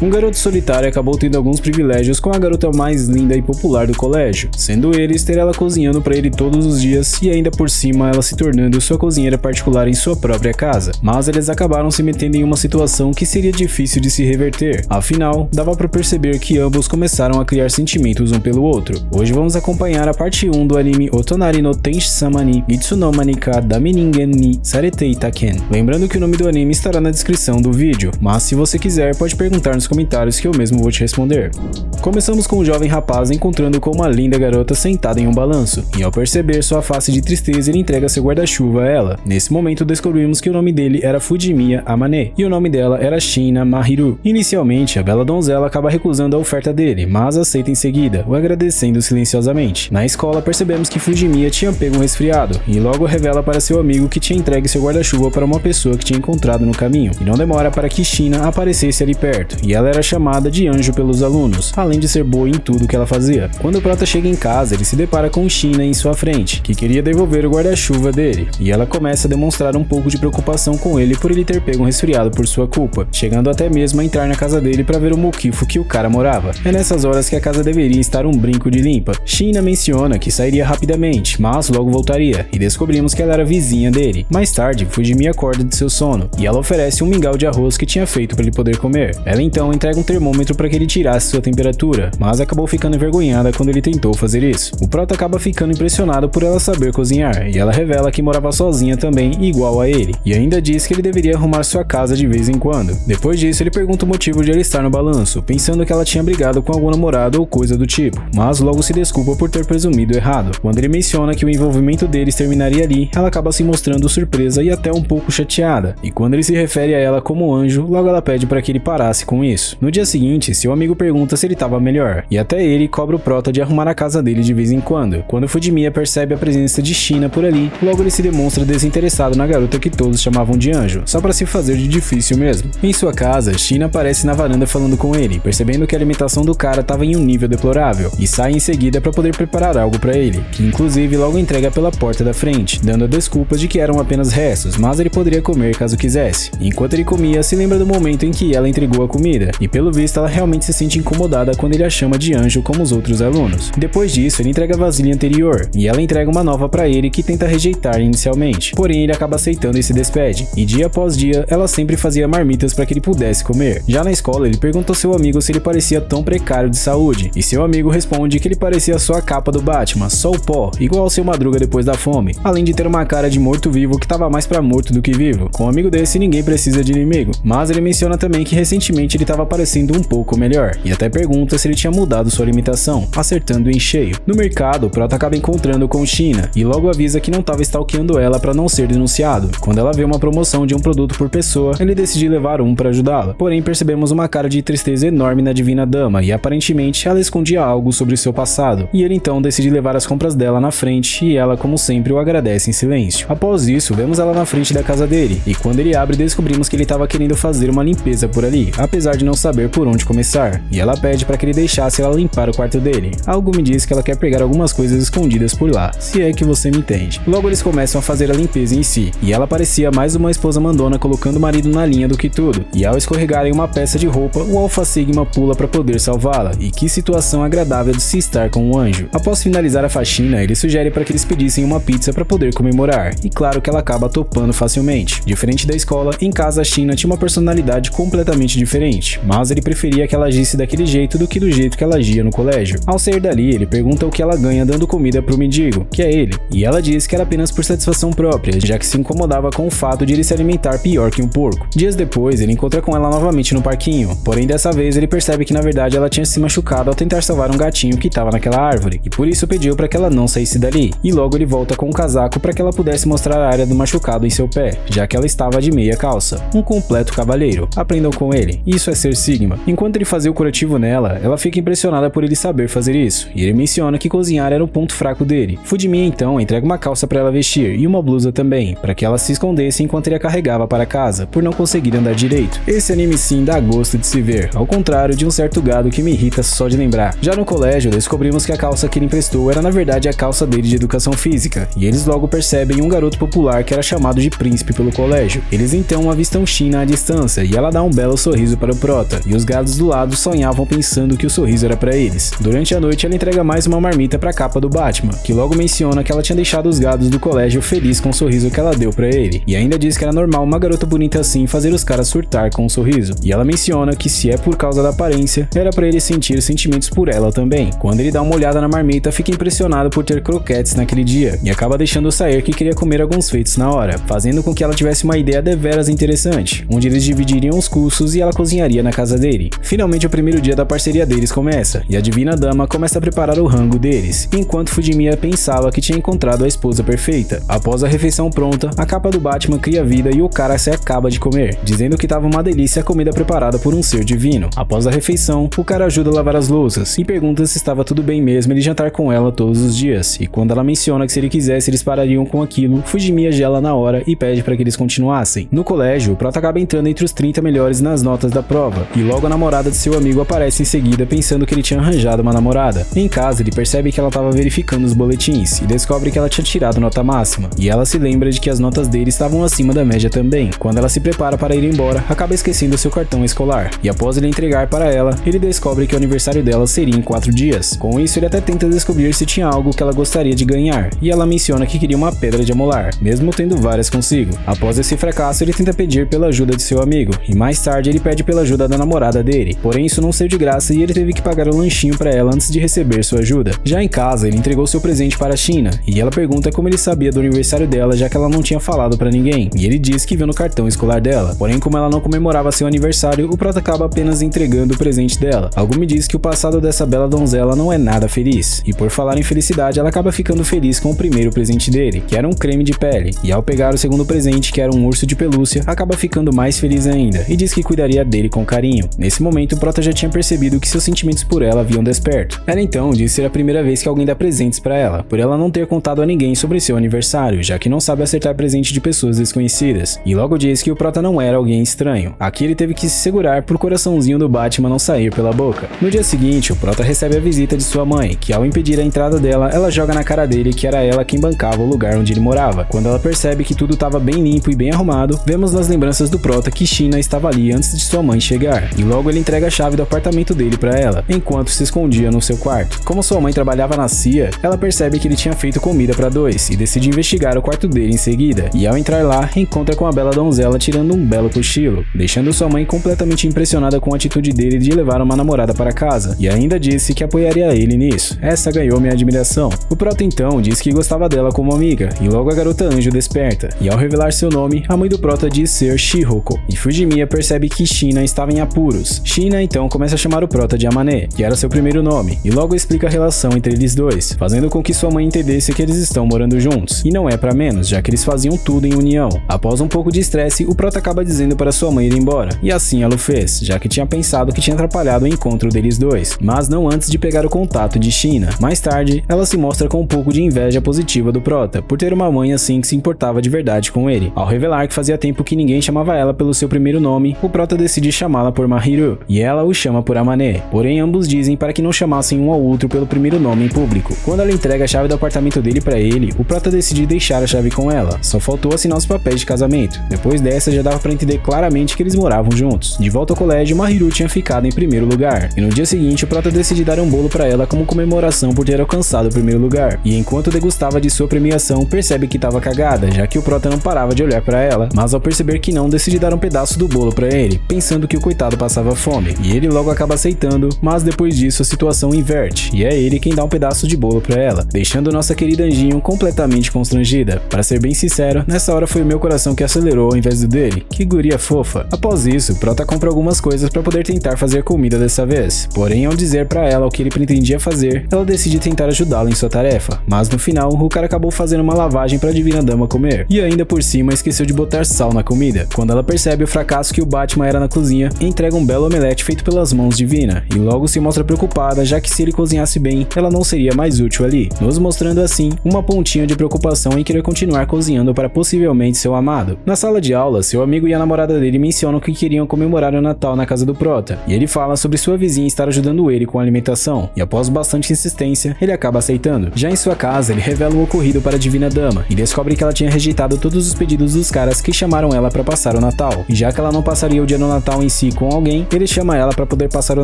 Um garoto solitário acabou tendo alguns privilégios com a garota mais linda e popular do colégio, sendo eles ter ela cozinhando para ele todos os dias e ainda por cima ela se tornando sua cozinheira particular em sua própria casa. Mas eles acabaram se metendo em uma situação que seria difícil de se reverter, afinal, dava para perceber que ambos começaram a criar sentimentos um pelo outro. Hoje vamos acompanhar a parte 1 do anime Otonari no Tenshi-sama ni Itsunomani ka Dame Ningen ni Sarete Itaken. Lembrando que o nome do anime estará na descrição do vídeo, mas se você quiser pode perguntar nos comentários que eu mesmo vou te responder. Começamos com um jovem rapaz encontrando com uma linda garota sentada em um balanço, e ao perceber sua face de tristeza ele entrega seu guarda-chuva a ela. Nesse momento descobrimos que o nome dele era Fujimiya Amane, e o nome dela era Shina Mahiru. Inicialmente a bela donzela acaba recusando a oferta dele, mas aceita em seguida, o agradecendo silenciosamente. Na escola percebemos que Fujimiya tinha pego um resfriado, e logo revela para seu amigo que tinha entregue seu guarda-chuva para uma pessoa que tinha encontrado no caminho, e não demora para que Shina aparecesse ali perto, e ela era chamada de anjo pelos alunos, além de ser boa em tudo que ela fazia. Quando o prota chega em casa, ele se depara com Shina em sua frente, que queria devolver o guarda-chuva dele, e ela começa a demonstrar um pouco de preocupação com ele por ele ter pego um resfriado por sua culpa, chegando até mesmo a entrar na casa dele para ver o moquifo que o cara morava. É nessas horas que a casa deveria estar um brinco de limpa. Shina menciona que sairia rapidamente, mas logo voltaria, e descobrimos que ela era vizinha dele. Mais tarde, Fujimi acorda de seu sono, e ela oferece um mingau de arroz que tinha feito para ele poder comer. Ela então entrega um termômetro para que ele tirasse sua temperatura, mas acabou ficando envergonhada quando ele tentou fazer isso. O prota acaba ficando impressionado por ela saber cozinhar, e ela revela que morava sozinha também, igual a ele, e ainda diz que ele deveria arrumar sua casa de vez em quando. Depois disso, ele pergunta o motivo de ela estar no balanço, pensando que ela tinha brigado com algum namorado ou coisa do tipo, mas logo se desculpa por ter presumido errado. Quando ele menciona que o envolvimento deles terminaria ali, ela acaba se mostrando surpresa e até um pouco chateada, e quando ele se refere a ela como anjo, logo ela pede para que ele parasse com isso. No dia seguinte, seu amigo pergunta se ele estava melhor, e até ele cobra o prota de arrumar a casa dele de vez em quando. Quando Fujimiya percebe a presença de Shina por ali, logo ele se demonstra desinteressado na garota que todos chamavam de anjo, só para se fazer de difícil mesmo. Em sua casa, Shina aparece na varanda falando com ele, percebendo que a alimentação do cara estava em um nível deplorável, e sai em seguida para poder preparar algo para ele, que inclusive logo entrega pela porta da frente, dando a desculpa de que eram apenas restos, mas ele poderia comer caso quisesse. Enquanto ele comia, se lembra do momento em que ela entregou a comida, e pelo visto ela realmente se sente incomodada quando ele a chama de anjo como os outros alunos. Depois disso, ele entrega a vasilha anterior, e ela entrega uma nova para ele que tenta rejeitar inicialmente, porém ele acaba aceitando e se despede, e dia após dia ela sempre fazia marmitas para que ele pudesse comer. Já na escola, ele pergunta ao seu amigo se ele parecia tão precário de saúde, e seu amigo responde que ele parecia só a capa do Batman, só o pó, igual ao seu Madruga depois da fome, além de ter uma cara de morto-vivo que tava mais pra morto do que vivo. Com um amigo desse, ninguém precisa de inimigo, mas ele menciona também que recentemente ele tava parecendo um pouco melhor, e até pergunta se ele tinha mudado sua alimentação, acertando em cheio. No mercado, o prota acaba encontrando com Shina, e logo avisa que não tava stalkeando ela para não ser denunciado. Quando ela vê uma promoção de um produto por pessoa, ele decide levar um para ajudá-la, porém percebemos uma cara de tristeza enorme na divina dama, e aparentemente ela escondia algo sobre seu passado, e ele então decide levar as compras dela na frente, e ela como sempre o agradece em silêncio. Após isso, vemos ela na frente da casa dele, e quando ele abre descobrimos que ele estava querendo fazer uma limpeza por ali, apesar de não saber por onde começar, e ela pede para que ele deixasse ela limpar o quarto dele. Algo me diz que ela quer pegar algumas coisas escondidas por lá, se é que você me entende. Logo eles começam a fazer a limpeza em si, e ela parecia mais uma esposa mandona colocando o marido na linha do que tudo, e ao escorregar em uma peça de roupa, o Alpha Sigma pula para poder salvá-la, e que situação agradável de se estar com um anjo. Após finalizar a faxina, ele sugere para que eles pedissem uma pizza para poder comemorar, e claro que ela acaba topando facilmente. Diferente da escola, em casa a Shina tinha uma personalidade completamente diferente, mas ele preferia que ela agisse daquele jeito do que do jeito que ela agia no colégio. Ao sair dali, ele pergunta o que ela ganha dando comida pro mendigo, que é ele, e ela diz que era apenas por satisfação própria, já que se incomodava com o fato de ele se alimentar pior que um porco. Dias depois, ele encontra com ela novamente no parquinho, porém dessa vez ele percebe que na verdade ela tinha se machucado ao tentar salvar um gatinho que estava naquela árvore, e por isso pediu para que ela não saísse dali, e logo ele volta com um casaco para que ela pudesse mostrar a área do machucado em seu pé, já que ela estava de meia calça. Um completo cavalheiro. Aprendam com ele. Isso é ser Sigma. Enquanto ele fazia o curativo nela, ela fica impressionada por ele saber fazer isso, e ele menciona que cozinhar era o ponto fraco dele. Fujimiya então entrega uma calça para ela vestir, e uma blusa também, para que ela se escondesse enquanto ele a carregava para casa, por não conseguir andar direito. Esse anime sim dá gosto de se ver, ao contrário de um certo gado que me irrita só de lembrar. Já no colégio, descobrimos que a calça que ele emprestou era na verdade a calça dele de educação física, e eles logo percebem um garoto popular que era chamado de príncipe pelo colégio. Eles então avistam Shina à distância, e ela dá um belo sorriso para o Prota, e os gados do lado sonhavam pensando que o sorriso era pra eles. Durante a noite ela entrega mais uma marmita pra capa do Batman, que logo menciona que ela tinha deixado os gados do colégio feliz com o sorriso que ela deu pra ele, e ainda diz que era normal uma garota bonita assim fazer os caras surtar com um sorriso. E ela menciona que se é por causa da aparência, era pra ele sentir sentimentos por ela também. Quando ele dá uma olhada na marmita, fica impressionado por ter croquetes naquele dia, e acaba deixando sair que queria comer alguns feitos na hora, fazendo com que ela tivesse uma ideia deveras interessante, onde eles dividiriam os custos e ela cozinharia na casa dele. Finalmente o primeiro dia da parceria deles começa, e a Divina Dama começa a preparar o rango deles, enquanto Fujimiya pensava que tinha encontrado a esposa perfeita. Após a refeição pronta, a capa do Batman cria vida e o cara se acaba de comer, dizendo que tava uma delícia a comida preparada por um ser divino. Após a refeição, o cara ajuda a lavar as louças e pergunta se estava tudo bem mesmo ele jantar com ela todos os dias, e quando ela menciona que se ele quisesse eles parariam com aquilo, Fujimiya gela na hora e pede para que eles continuassem. No colégio, o Prota acaba entrando entre os 30 melhores nas notas da prova, e logo a namorada de seu amigo aparece em seguida pensando que ele tinha arranjado uma namorada. Em casa, ele percebe que ela estava verificando os boletins e descobre que ela tinha tirado nota máxima, e ela se lembra de que as notas dele estavam acima da média também. Quando ela se prepara para ir embora, acaba esquecendo seu cartão escolar, e após ele entregar para ela, ele descobre que o aniversário dela seria em 4 dias. Com isso, ele até tenta descobrir se tinha algo que ela gostaria de ganhar, e ela menciona que queria uma pedra de amolar, mesmo tendo várias consigo. Após esse fracasso, ele tenta pedir pela ajuda de seu amigo, e mais tarde ele pede pela ajuda da namorada dele, porém isso não saiu de graça e ele teve que pagar um lanchinho para ela antes de receber sua ajuda. Já em casa, ele entregou seu presente para a China, e ela pergunta como ele sabia do aniversário dela, já que ela não tinha falado para ninguém, e ele diz que viu no cartão escolar dela. Porém, como ela não comemorava seu aniversário, o Prota acaba apenas entregando o presente dela. Algo me diz que o passado dessa bela donzela não é nada feliz, e por falar em felicidade, ela acaba ficando feliz com o primeiro presente dele, que era um creme de pele, e ao pegar o segundo presente, que era um urso de pelúcia, acaba ficando mais feliz ainda, e diz que cuidaria dele com carinho. Nesse momento, o Prota já tinha percebido que seus sentimentos por ela haviam desperto. Ela então diz ser a primeira vez que alguém dá presentes para ela, por ela não ter contado a ninguém sobre seu aniversário, já que não sabe acertar presente de pessoas desconhecidas, e logo diz que o Prota não era alguém estranho. Aqui ele teve que se segurar pro coraçãozinho do Batman não sair pela boca. No dia seguinte, o Prota recebe a visita de sua mãe, que ao impedir a entrada dela, ela joga na cara dele que era ela quem bancava o lugar onde ele morava. Quando ela percebe que tudo estava bem limpo e bem arrumado, vemos nas lembranças do Prota que China estava ali antes de sua mãe chegar, e logo ele entrega a chave do apartamento dele para ela, enquanto se escondia no seu quarto. Como sua mãe trabalhava na CIA, ela percebe que ele tinha feito comida para 2 e decide investigar o quarto dele em seguida, e ao entrar lá, encontra com a bela donzela tirando um belo cochilo, deixando sua mãe completamente impressionada com a atitude dele de levar uma namorada para casa, e ainda disse que apoiaria ele nisso. Essa ganhou minha admiração. O Prota então diz que gostava dela como amiga, e logo a garota anjo desperta, e ao revelar seu nome, a mãe do Prota diz ser Shihoko, e Fujimiya percebe que China estava em apuros. China então começa a chamar o Prota de Amane, que era seu primeiro nome, e logo explica a relação entre eles dois, fazendo com que sua mãe entendesse que eles estão morando juntos, e não é pra menos, já que eles faziam tudo em união. Após um pouco de estresse, o Prota acaba dizendo para sua mãe ir embora, e assim ela o fez, já que tinha pensado que tinha atrapalhado o encontro deles dois, mas não antes de pegar o contato de China. Mais tarde, ela se mostra com um pouco de inveja positiva do Prota, por ter uma mãe assim que se importava de verdade com ele. Ao revelar que fazia tempo que ninguém chamava ela pelo seu primeiro nome, o Prota decide chamá-la por Mahiru, e ela o chama por Amane, porém ambos dizem para que não chamassem um ao outro pelo primeiro nome em público. Quando ela entrega a chave do apartamento dele para ele, o Prota decide deixar a chave com ela, só faltou assinar os papéis de casamento. Depois dessa, já dava para entender claramente que eles moravam juntos. De volta ao colégio, Mahiru tinha ficado em primeiro lugar, e no dia seguinte o Prota decide dar um bolo para ela como comemoração por ter alcançado o primeiro lugar, e enquanto degustava de sua premiação, percebe que estava cagada, já que o Prota não parava de olhar para ela, mas ao perceber que não, decide dar um pedaço do bolo para ele, pensando que o coitado passava fome, e ele logo acaba aceitando, mas depois disso a situação inverte, e é ele quem dá um pedaço de bolo para ela, deixando nossa querida anjinho completamente constrangida. Para ser bem sincero, nessa hora foi o meu coração que acelerou ao invés do dele. Que guria fofa. Após isso, Prota compra algumas coisas para poder tentar fazer comida dessa vez, porém ao dizer para ela o que ele pretendia fazer, ela decide tentar ajudá-lo em sua tarefa, mas no final o cara acabou fazendo uma lavagem para a Divina Dama comer, e ainda por cima esqueceu de botar sal na comida. Quando ela percebe o fracasso que o Batman era na cozinha, entrega um belo omelete feito pelas mãos de Divina, e logo se mostra preocupada, já que se ele cozinhasse bem, ela não seria mais útil ali, nos mostrando assim uma pontinha de preocupação em querer continuar cozinhando para possivelmente seu amado. Na sala de aula, seu amigo e a namorada dele mencionam que queriam comemorar o Natal na casa do Prota, e ele fala sobre sua vizinha estar ajudando ele com a alimentação, e após bastante insistência, ele acaba aceitando. Já em sua casa, ele revela o ocorrido para a Divina Dama, e descobre que ela tinha rejeitado todos os pedidos dos caras que chamaram ela para passar o Natal, e já que ela não passaria o dia no Natal em si com alguém, ele chama ela para poder passar o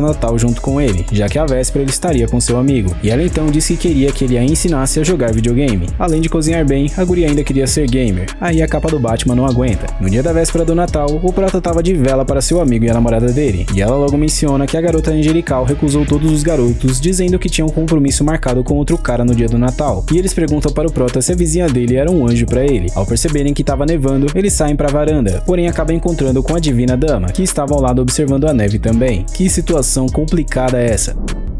Natal junto com ele, já que à véspera ele estaria com seu amigo. E ela então disse que queria que ele a ensinasse a jogar videogame. Além de cozinhar bem, a guria ainda queria ser gamer. Aí a capa do Batman não aguenta. No dia da véspera do Natal, o Prota tava de vela para seu amigo e a namorada dele. E ela logo menciona que a garota angelical recusou todos os garotos, dizendo que tinha um compromisso marcado com outro cara no dia do Natal. E eles perguntam para o Prota se a vizinha dele era um anjo para ele. Ao perceberem que tava nevando, eles saem pra varanda, porém acabam encontrando com a Divina Dama, que estava ao lado observando a neve também. Que situação complicada é essa?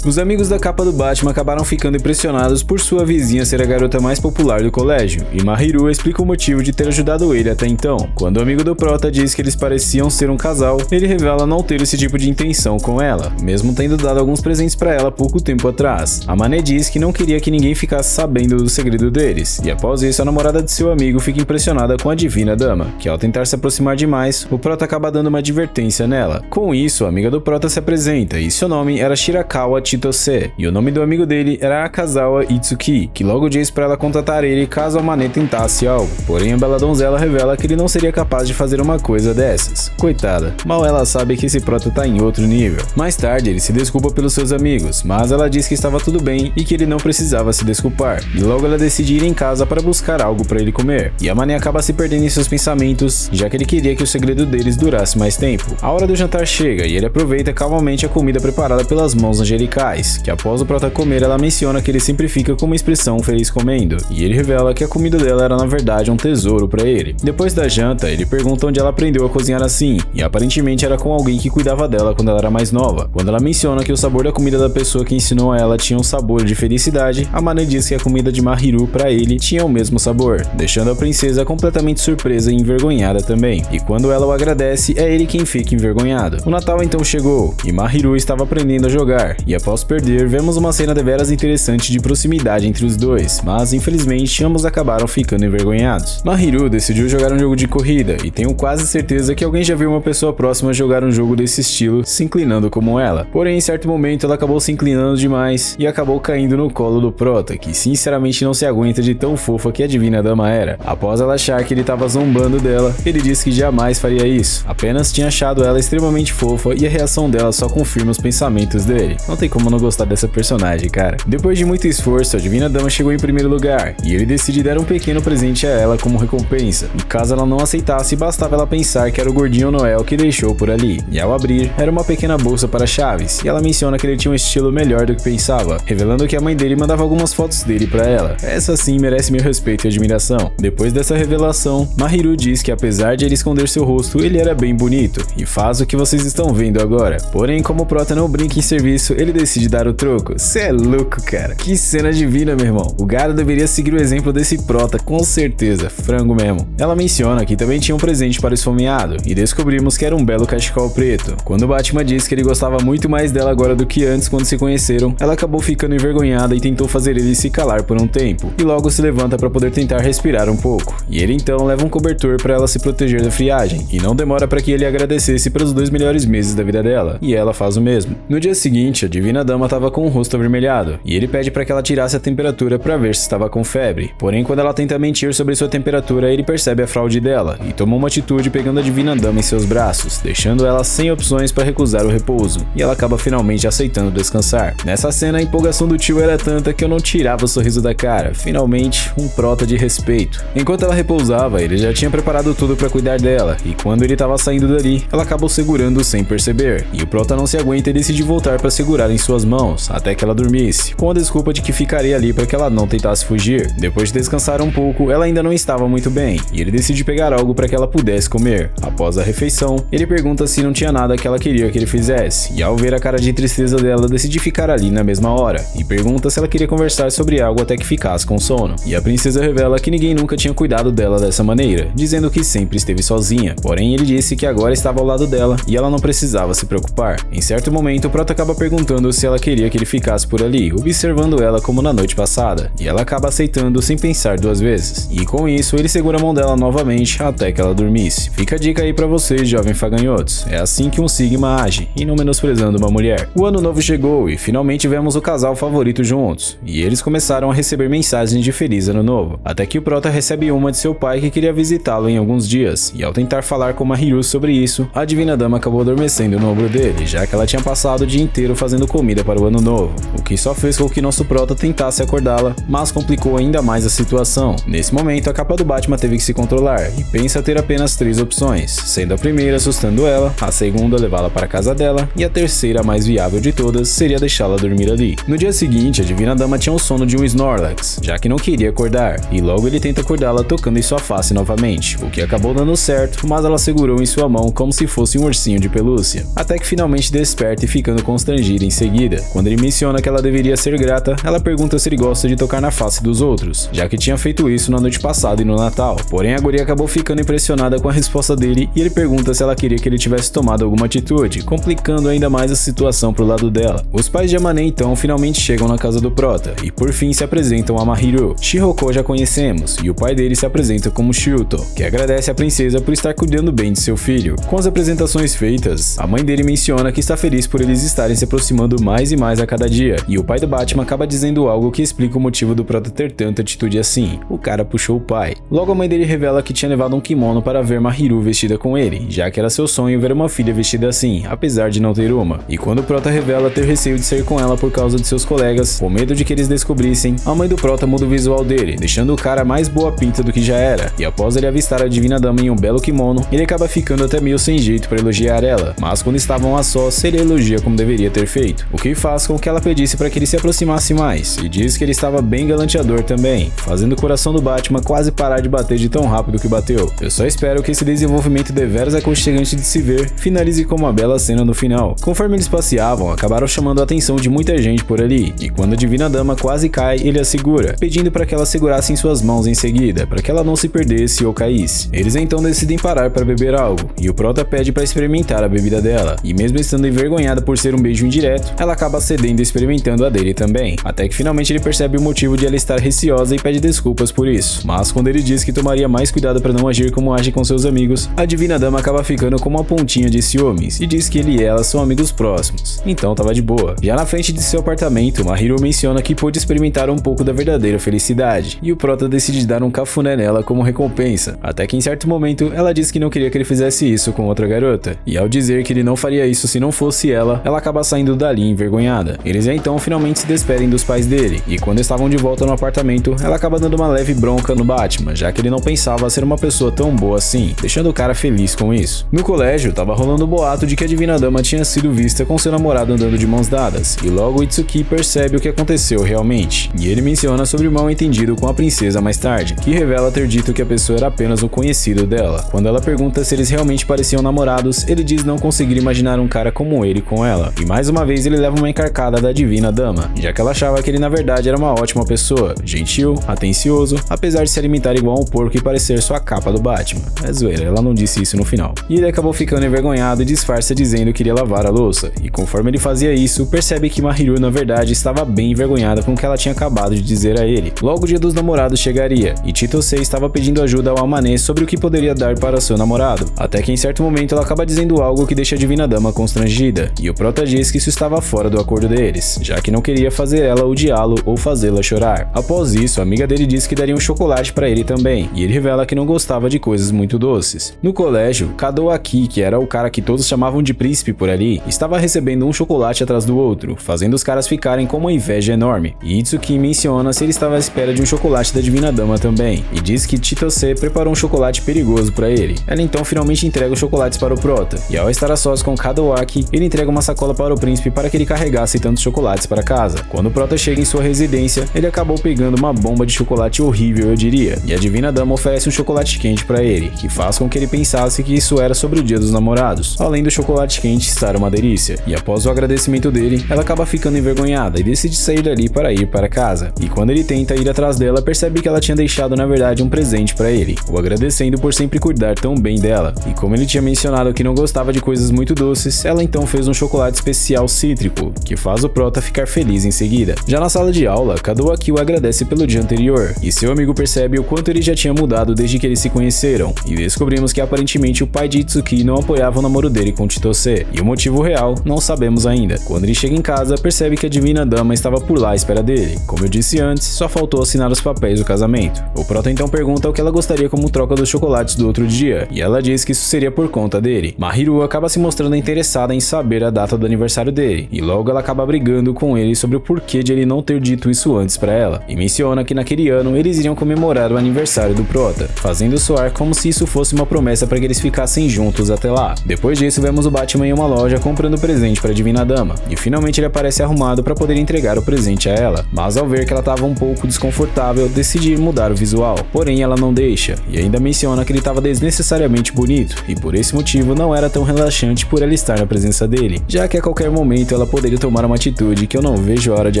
Os amigos da capa do Batman acabaram ficando impressionados por sua vizinha ser a garota mais popular do colégio, e Mahiru explica o motivo de ter ajudado ele até então. Quando o amigo do Prota diz que eles pareciam ser um casal, ele revela não ter esse tipo de intenção com ela, mesmo tendo dado alguns presentes pra ela pouco tempo atrás. A Mané diz que não queria que ninguém ficasse sabendo do segredo deles, e após isso a namorada de seu amigo fica impressionada com a Divina Dama, que ao tentar se aproximar demais, o Prota acaba dando uma advertência nela. Com isso, a amiga do Prota se apresenta, e seu nome era Shirakawa Chitose, e o nome do amigo dele era Akazawa Itsuki, que logo diz pra ela contatar ele caso a Mané tentasse algo. Porém, a bela donzela revela que ele não seria capaz de fazer uma coisa dessas. Coitada, mal ela sabe que esse Prota tá em outro nível. Mais tarde, ele se desculpa pelos seus amigos, mas ela diz que estava tudo bem e que ele não precisava se desculpar. E logo ela decide ir em casa para buscar algo para ele comer. E a Mané acaba se perdendo em seus pensamentos, já que ele queria que o segredo deles durasse mais tempo. A hora do jantar chega e ele aproveita calmamente a comida preparada pelas mãos angelicais, que após o Prota comer, ela menciona que ele sempre fica com uma expressão feliz comendo, e ele revela que a comida dela era na verdade um tesouro para ele. Depois da janta, ele pergunta onde ela aprendeu a cozinhar assim, e aparentemente era com alguém que cuidava dela quando ela era mais nova. Quando ela menciona que o sabor da comida da pessoa que ensinou a ela tinha um sabor de felicidade, a Mané diz que a comida de Mahiru para ele tinha o mesmo sabor, deixando a princesa completamente surpresa e envergonhada também. E quando ela o agradece, é ele quem fica envergonhado. O Natal então chegou, e Mahiru estava aprendendo a jogar, e após perder, vemos uma cena deveras interessante de proximidade entre os dois, mas infelizmente ambos acabaram ficando envergonhados. Mahiru decidiu jogar um jogo de corrida, e tenho quase certeza que alguém já viu uma pessoa próxima jogar um jogo desse estilo, se inclinando como ela. Porém, em certo momento ela acabou se inclinando demais, e acabou caindo no colo do Prota, que sinceramente não se aguenta de tão fofa que a Divina Dama era. Após ela achar que ele estava zombando dela, ele disse que jamais faria isso, apenas tinha achado ela extremamente fofa e a reação dela só confirma os pensamentos dele. Não tem como não gostar dessa personagem, cara. Depois de muito esforço, a Divina Dama chegou em primeiro lugar, e ele decide dar um pequeno presente a ela como recompensa. E caso ela não aceitasse, bastava ela pensar que era o gordinho Noel que deixou por ali. E ao abrir, era uma pequena bolsa para chaves, e ela menciona que ele tinha um estilo melhor do que pensava, revelando que a mãe dele mandava algumas fotos dele para ela. Essa sim merece meu respeito e admiração. Depois dessa revelação, Mahiru diz que apesar de ele esconder seu rosto, ele era bem bonito, e faz o que vocês estão vendo agora. Porém, como o Prota não brinca em serviço, ele decide dar o troco. Cê é louco, cara. Que cena divina, meu irmão. O Garo deveria seguir o exemplo desse Prota, com certeza. Frango mesmo. Ela menciona que também tinha um presente para o esfomeado, e descobrimos que era um belo cachecol preto. Quando o Batman diz que ele gostava muito mais dela agora do que antes quando se conheceram, ela acabou ficando envergonhada e tentou fazer ele se calar por um tempo, e logo se levanta para poder tentar respirar um pouco. E ele então leva um cobertor para ela se proteger da friagem, e não demora para que ele agradecesse pelos 2 melhores meses da vida dela, e ela faz o mesmo. No dia seguinte, a Divina Dama estava com o rosto avermelhado, e ele pede para que ela tirasse a temperatura para ver se estava com febre. Porém, quando ela tenta mentir sobre sua temperatura, ele percebe a fraude dela, e toma uma atitude pegando a Divina Dama em seus braços, deixando ela sem opções para recusar o repouso, e ela acaba finalmente aceitando descansar. Nessa cena, a empolgação do tio era tanta que eu não tirava o sorriso da cara. Finalmente, um Prota de respeito. Enquanto ela repousava, ele já tinha preparado tudo para cuidar dela, e quando ele estava saindo dali, ela acabou segurando sem perceber, e o Prota não se aguenta e decide voltar para segurar em suas mãos, até que ela dormisse, com a desculpa de que ficaria ali para que ela não tentasse fugir. Depois de descansar um pouco, ela ainda não estava muito bem, e ele decide pegar algo para que ela pudesse comer. Após a refeição, ele pergunta se não tinha nada que ela queria que ele fizesse, e ao ver a cara de tristeza dela, decide ficar ali na mesma hora, e pergunta se ela queria conversar sobre algo até que ficasse com sono. E a princesa revela que ninguém nunca tinha cuidado dela dessa maneira, dizendo que sempre esteve sozinha. Porém, ele disse que agora estava ao lado dela, e ela não precisava se preocupar. Em certo momento, o Prota acaba perguntando se ela queria que ele ficasse por ali, observando ela como na noite passada, e ela acaba aceitando sem pensar duas vezes. E com isso, ele segura a mão dela novamente até que ela dormisse. Fica a dica aí pra vocês, jovens faganhotos. É assim que um Sigma age, e não menosprezando uma mulher. O ano novo chegou e finalmente vemos o casal favorito juntos, e eles começaram a receber mensagens de feliz ano novo, até que o Prota recebe uma de seu pai que queria visitá-lo em alguns dias, e ao tentar falar com Mahiru sobre isso, a Divina Dama acabou adormecendo no ombro dele, já que ela tinha passado o dia inteiro fazendo comida para o ano novo, o que só fez com que nosso Prota tentasse acordá-la, mas complicou ainda mais a situação. Nesse momento, a capa do Batman teve que se controlar, e pensa ter apenas 3 opções, sendo a primeira assustando ela, a segunda levá-la para a casa dela, e a terceira, a mais viável de todas, seria deixá-la dormir ali. No dia seguinte, a Divina Dama tinha o sono de um Snorlax, já que não queria acordar, e logo ele tenta acordá-la tocando em sua face novamente, o que acabou dando certo, mas ela segurou em sua mão como se fosse um ursinho de pelúcia, até que finalmente desperta e ficando constrangida em seguida. Quando ele menciona que ela deveria ser grata, ela pergunta se ele gosta de tocar na face dos outros, já que tinha feito isso na noite passada e no Natal. Porém, a guria acabou ficando impressionada com a resposta dele e ele pergunta se ela queria que ele tivesse tomado alguma atitude, complicando ainda mais a situação pro lado dela. Os pais de Amane então finalmente chegam na casa do Prota e por fim se apresentam a Mahiru. Shihoko já conhecemos e o pai dele se apresenta como Shuto, que agradece a princesa por estar cuidando bem de seu filho. Com as apresentações feitas, a mãe dele menciona que está feliz por eles estarem se aproximando mais e mais a cada dia, e o pai do Batman acaba dizendo algo que explica o motivo do Prota ter tanta atitude assim. O cara puxou o pai. Logo a mãe dele revela que tinha levado um kimono para ver Mahiru vestida com ele, já que era seu sonho ver uma filha vestida assim, apesar de não ter uma. E quando o Prota revela ter receio de sair com ela por causa de seus colegas, com medo de que eles descobrissem, a mãe do Prota muda o visual dele, deixando o cara mais boa pinta do que já era, e após ele avistar a Divina Dama em um belo kimono, ele acaba ficando até meio sem jeito para elogiar ela, mas quando estavam a sós, ele elogia como deveria ter feito, o que faz com que ela pedisse para que ele se aproximasse mais, e diz que ele estava bem galanteador também, fazendo o coração do Batman quase parar de bater de tão rápido que bateu. Eu só espero que esse desenvolvimento deveras aconchegante de se ver finalize com uma bela cena no final. Conforme eles passeavam, acabaram chamando a atenção de muita gente por ali, e quando a Divina Dama quase cai, ele a segura, pedindo para que ela segurasse em suas mãos em seguida, para que ela não se perdesse ou caísse. Eles então decidem parar para beber algo, e o Prota pede para experimentar a bebida dela, e mesmo estando envergonhada por ser um beijo indireto, ela acaba cedendo e experimentando a dele também, até que finalmente ele percebe o motivo de ela estar receosa e pede desculpas por isso, mas quando ele diz que tomaria mais cuidado para não agir como age com seus amigos, a Divina Dama acaba ficando com uma pontinha de ciúmes, e diz que ele e ela são amigos próximos, então tava de boa. Já na frente de seu apartamento, Mahiru menciona que pôde experimentar um pouco da verdadeira felicidade, e o Prota decide dar um cafuné nela como recompensa, até que em certo momento ela diz que não queria que ele fizesse isso com outra garota, e ao dizer que ele não faria isso se não fosse ela acaba saindo dali envergonhada. Eles então finalmente se despedem dos pais dele, e quando estavam de volta no apartamento, ela acaba dando uma leve bronca no Batman, já que ele não pensava ser uma pessoa tão boa assim, deixando o cara feliz com isso. No colégio, tava rolando o boato de que a Divina Dama tinha sido vista com seu namorado andando de mãos dadas, e logo Itsuki percebe o que aconteceu realmente, e ele menciona sobre o mal entendido com a princesa mais tarde, que revela ter dito que a pessoa era apenas um conhecido dela. Quando ela pergunta se eles realmente pareciam namorados, ele diz não conseguir imaginar um cara como ele com ela, e mais uma vez ele leva uma encarcada da Divina Dama, já que ela achava que ele na verdade era uma ótima pessoa, gentil, atencioso, apesar de se alimentar igual a um porco e parecer só a capa do Batman. É zoeira, ela não disse isso no final. E ele acabou ficando envergonhado e disfarça dizendo que iria lavar a louça, e conforme ele fazia isso, percebe que Mahiru na verdade estava bem envergonhada com o que ela tinha acabado de dizer a ele. Logo o dia dos namorados chegaria, e Chitose estava pedindo ajuda ao Amane sobre o que poderia dar para seu namorado, até que em certo momento ela acaba dizendo algo que deixa a Divina Dama constrangida, e o Prota diz que isso estava fora do acordo deles, já que não queria fazer ela odiá-lo ou fazê-la chorar. Após isso, a amiga dele diz que daria um chocolate para ele também, e ele revela que não gostava de coisas muito doces. No colégio, Kadoaki, que era o cara que todos chamavam de príncipe por ali, estava recebendo um chocolate atrás do outro, fazendo os caras ficarem com uma inveja enorme, e Itsuki menciona se ele estava à espera de um chocolate da Divina Dama também, e diz que Chitose preparou um chocolate perigoso para ele. Ela então finalmente entrega os chocolates para o Prota, e ao estar a sós com Kadoaki, ele entrega uma sacola para o príncipe para que ele carregasse tantos chocolates para casa. Quando o Prota chega em sua residência, ele acabou pegando uma bomba de chocolate horrível, eu diria, e a Divina Dama oferece um chocolate quente para ele, que faz com que ele pensasse que isso era sobre o dia dos namorados, além do chocolate quente estar uma delícia, e após o agradecimento dele, ela acaba ficando envergonhada e decide sair dali para ir para casa, e quando ele tenta ir atrás dela, percebe que ela tinha deixado na verdade um presente para ele, o agradecendo por sempre cuidar tão bem dela, e como ele tinha mencionado que não gostava de coisas muito doces, ela então fez um chocolate especial citra, egocêntrico, que faz o prota ficar feliz em seguida. Já na sala de aula, Kadoaki o agradece pelo dia anterior, e seu amigo percebe o quanto ele já tinha mudado desde que eles se conheceram, e descobrimos que aparentemente o pai de Itsuki não apoiava o namoro dele com Chitose, e o motivo real não sabemos ainda. Quando ele chega em casa, percebe que a Divina Dama estava por lá à espera dele. Como eu disse antes, só faltou assinar os papéis do casamento. O prota então pergunta o que ela gostaria como troca dos chocolates do outro dia, e ela diz que isso seria por conta dele. Mahiru acaba se mostrando interessada em saber a data do aniversário dele, e logo ela acaba brigando com ele sobre o porquê de ele não ter dito isso antes pra ela, e menciona que naquele ano eles iriam comemorar o aniversário do prota, fazendo soar como se isso fosse uma promessa para que eles ficassem juntos até lá. Depois disso, vemos o Batman em uma loja comprando presente para a Divina Dama, e finalmente ele aparece arrumado para poder entregar o presente a ela, mas ao ver que ela estava um pouco desconfortável, decide mudar o visual, porém ela não deixa, e ainda menciona que ele estava desnecessariamente bonito, e por esse motivo não era tão relaxante por ela estar na presença dele, já que a qualquer momento ela poderia tomar uma atitude que eu não vejo a hora de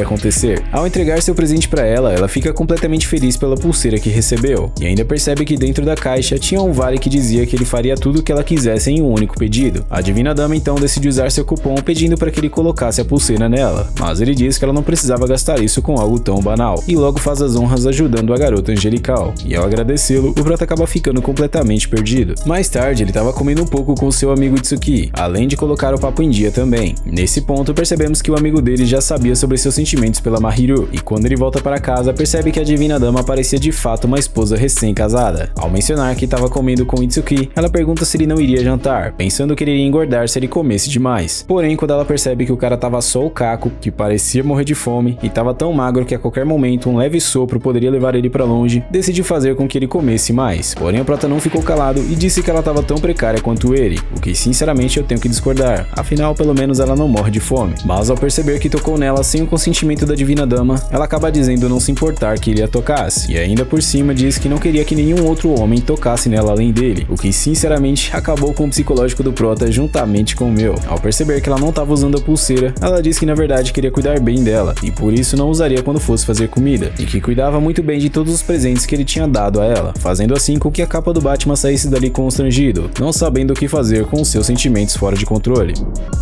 acontecer. Ao entregar seu presente para ela fica completamente feliz pela pulseira que recebeu, e ainda percebe que dentro da caixa tinha um vale que dizia que ele faria tudo o que ela quisesse em um único pedido. A Divina Dama então decide usar seu cupom pedindo para que ele colocasse a pulseira nela, mas ele diz que ela não precisava gastar isso com algo tão banal, e logo faz as honras ajudando a garota angelical, e ao agradecê-lo, o prota acaba ficando completamente perdido. Mais tarde, ele estava comendo um pouco com seu amigo Itsuki, além de colocar o papo em dia também. Nesse ponto, percebemos que o amigo dele já sabia sobre seus sentimentos pela Mahiru, e quando ele volta para casa, percebe que a Divina Dama parecia de fato uma esposa recém-casada. Ao mencionar que estava comendo com Itsuki, ela pergunta se ele não iria jantar, pensando que ele iria engordar se ele comesse demais. Porém, quando ela percebe que o cara tava só o caco, que parecia morrer de fome, e tava tão magro que a qualquer momento um leve sopro poderia levar ele para longe, decide fazer com que ele comesse mais. Porém, o prota não ficou calado e disse que ela tava tão precária quanto ele, o que sinceramente eu tenho que discordar, afinal pelo menos ela não morre de fome. Mas ao perceber que tocou nela sem o consentimento da Divina Dama, ela acaba dizendo não se importar que ele a tocasse, e ainda por cima diz que não queria que nenhum outro homem tocasse nela além dele, o que sinceramente acabou com o psicológico do prota juntamente com o meu. Ao perceber que ela não estava usando a pulseira, ela diz que na verdade queria cuidar bem dela, e por isso não usaria quando fosse fazer comida, e que cuidava muito bem de todos os presentes que ele tinha dado a ela, fazendo assim com que a capa do Batman saísse dali constrangido, não sabendo o que fazer com seus sentimentos fora de controle.